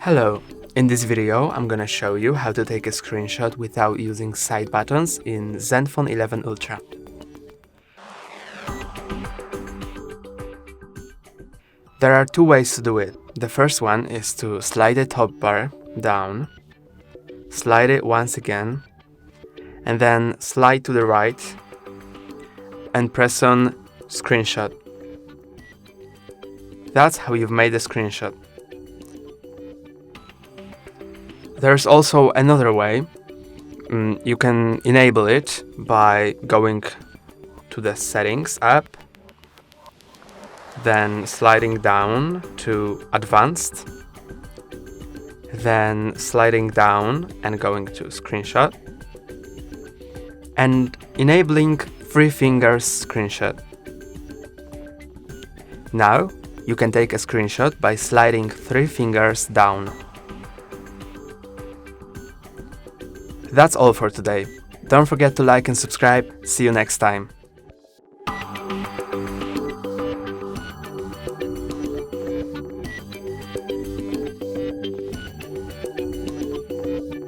Hello, in this video I'm gonna show you how to take a screenshot without using side buttons in Zenfone 11 Ultra. There are two ways to do it. The first one is to slide the top bar down, slide it once again, and then slide to the right and press on screenshot. That's how you've made a screenshot. There's also another way. You can enable it by going to the Settings app, then sliding down to Advanced, then sliding down and going to Screenshot, and enabling 3 fingers screenshot. Now you can take a screenshot by sliding 3 fingers down. That's all for today. Don't forget to like and subscribe. See you next time.